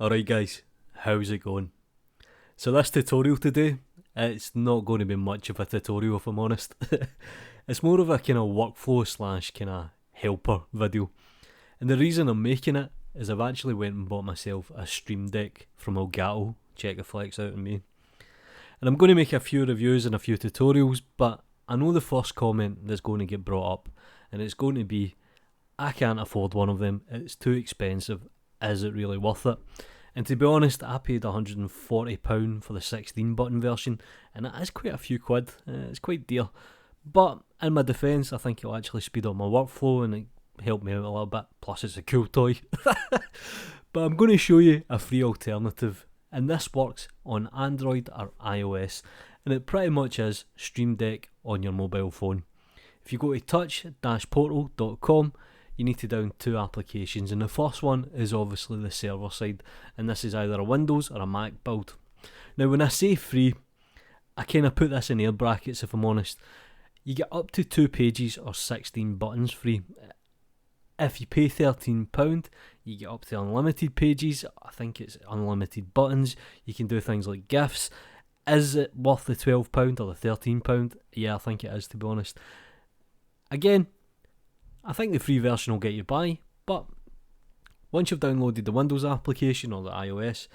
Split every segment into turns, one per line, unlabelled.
Alright guys, how's it going? So this tutorial today, it's not going to be much of a tutorial if I'm honest. It's more of a kind of workflow slash kind of helper video. And the reason I'm making it is I've actually went and bought myself a Stream Deck from Elgato. Check the flex out on me. And I'm going to make a few reviews and a few tutorials, but I know the first comment that's going to get brought up, and it's going to be, I can't afford one of them, it's too expensive, is it really worth it? And to be honest, I paid £140 for the 16 button version, and it is quite a few quid, it's quite dear. But in my defence, I think it'll actually speed up my workflow and it help me out a little bit, plus it's a cool toy. But I'm going to show you a free alternative, and this works on Android or iOS, and it pretty much is Stream Deck on your mobile phone. If you go to touch-portal.com, you need to download two applications, and the first one is obviously the server side, and this is either a Windows or a Mac build. Now when I say free, I kind of put this in air brackets if I'm honest. You get up to 2 pages or 16 buttons free. If you pay £13, you get up to unlimited pages. I think it's unlimited buttons. You can do things like GIFs. Is it worth the £12 or the £13? Yeah, I think it is, to be honest. Again, I think the free version will get you by, but once you've downloaded the Windows application or the iOS,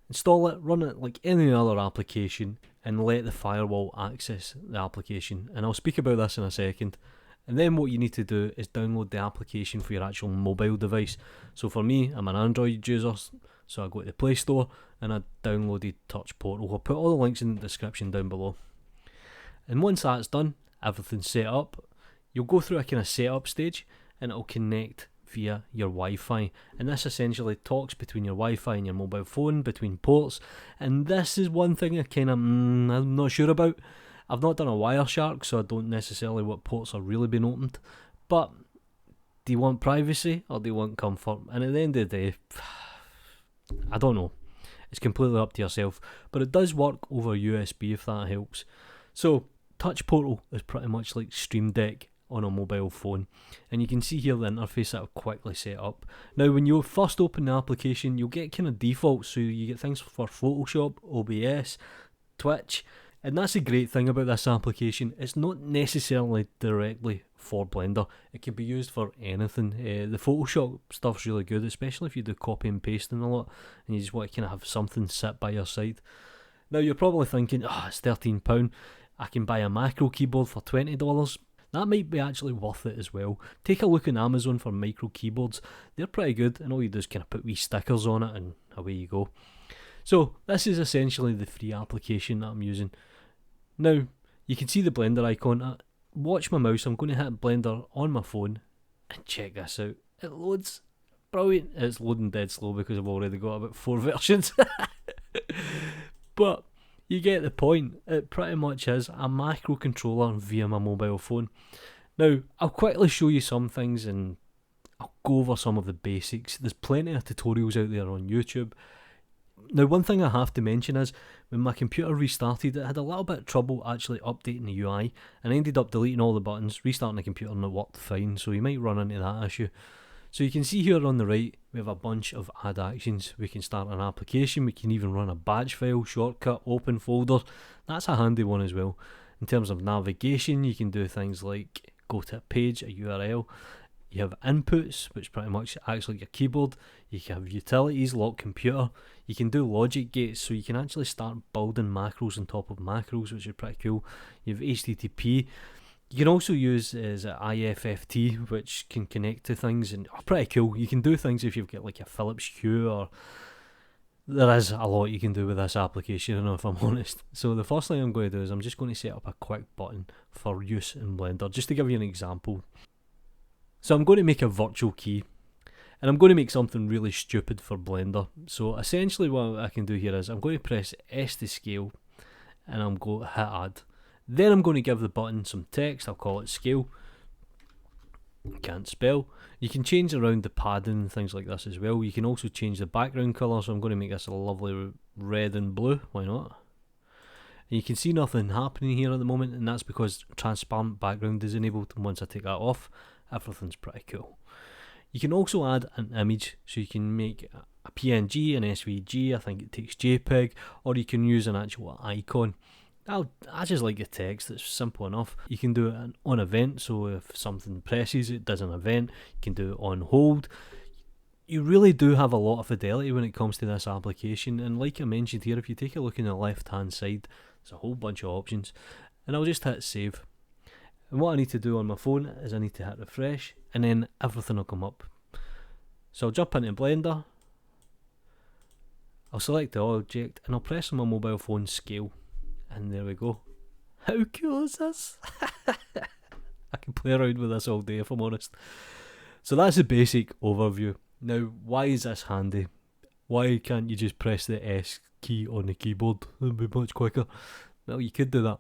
install it, run it like any other application, and let the firewall access the application. And I'll speak about this in a second. And then what you need to do is download the application for your actual mobile device. So for me, I'm an Android user, so I go to the Play Store and I downloaded Touch Portal. I'll put all the links in the description down below. And once that's done, everything's set up, you'll go through a kind of setup stage and it'll connect via your Wi-Fi, and this essentially talks between your Wi-Fi and your mobile phone, between ports. And this is one thing I kind of I'm not sure about. I've not done a Wireshark, so I don't necessarily what ports are really being opened, but do you want privacy or do you want comfort? And at the end of the day, I don't know, it's completely up to yourself, but it does work over USB if that helps. So Touch Portal is pretty much like Stream Deck on a mobile phone, and you can see here the interface that I've quickly set up. Now when you first open the application, you'll get kind of defaults, so you get things for Photoshop, OBS, Twitch, and that's the great thing about this application. It's not necessarily directly for Blender, it can be used for anything. The Photoshop stuff's really good, especially if you do copy and pasting a lot and you just want to kind of have something sit by your side. Now you're probably thinking, it's £13, I can buy a macro keyboard for $20. That might be actually worth it as well. Take a look on Amazon for micro keyboards. They're pretty good, and all you do is kind of put wee stickers on it and away you go. So this is essentially the free application that I'm using. Now you can see the Blender icon. Watch my mouse, I'm going to hit Blender on my phone and check this out. It loads. Brilliant. It's loading dead slow because I've already got about 4 versions. But you get the point. It pretty much is a macro controller via my mobile phone. Now, I'll quickly show you some things and I'll go over some of the basics. There's plenty of tutorials out there on YouTube. Now, one thing I have to mention is, when my computer restarted, it had a little bit of trouble actually updating the UI, and I ended up deleting all the buttons, restarting the computer, and it worked fine, so you might run into that issue. So you can see here on the right, we have a bunch of add actions. We can start an application, we can even run a batch file, shortcut, open folder. That's a handy one as well. In terms of navigation, you can do things like go to a page, a URL. You have inputs, which pretty much acts like your keyboard. You can have utilities, lock computer. You can do logic gates, so you can actually start building macros on top of macros, which is pretty cool. You have HTTP. You can also use IFFT, which can connect to things, and pretty cool. You can do things if you've got like a Philips Hue, or there is a lot you can do with this application, if I'm honest. So the first thing I'm going to do is I'm just going to set up a quick button for use in Blender, just to give you an example. So I'm going to make a virtual key, and I'm going to make something really stupid for Blender. So essentially what I can do here is I'm going to press S to scale, and I'm going to hit add. Then I'm going to give the button some text. I'll call it scale. Can't spell. You can change around the padding and things like this as well. You can also change the background colour, so I'm going to make this a lovely red and blue. Why not? And you can see nothing happening here at the moment, and that's because transparent background is enabled, and once I take that off, everything's pretty cool. You can also add an image, so you can make a PNG, an SVG, I think it takes JPEG, or you can use an actual icon. I just like the text, it's simple enough. You can do it on event, so if something presses, it does an event. You can do it on hold. You really do have a lot of fidelity when it comes to this application, and like I mentioned here, if you take a look on the left hand side, there's a whole bunch of options, and I'll just hit save. And what I need to do on my phone is I need to hit refresh, and then everything will come up. So I'll jump into Blender, I'll select the object, and I'll press on my mobile phone scale, and there we go. How cool is this? I can play around with this all day if I'm honest. So that's the basic overview. Now, why is this handy? Why can't you just press the S key on the keyboard? It'd be much quicker. Well, you could do that,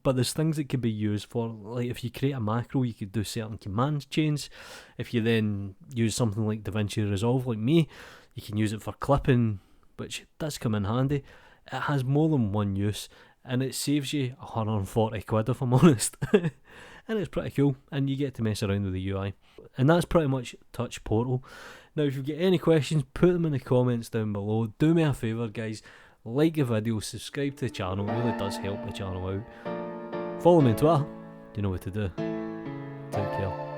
but there's things that could be used for, like if you create a macro, you could do certain command chains. If you then use something like DaVinci Resolve, like me, you can use it for clipping, which does come in handy. It has more than one use, and it saves you 140 quid if I'm honest. And it's pretty cool, and you get to mess around with the UI. And that's pretty much Touch Portal. Now, if you've got any questions, put them in the comments down below. Do me a favour, guys, like the video, subscribe to the channel, it really does help the channel out. Follow me on Twitter, you know what to do. Take care.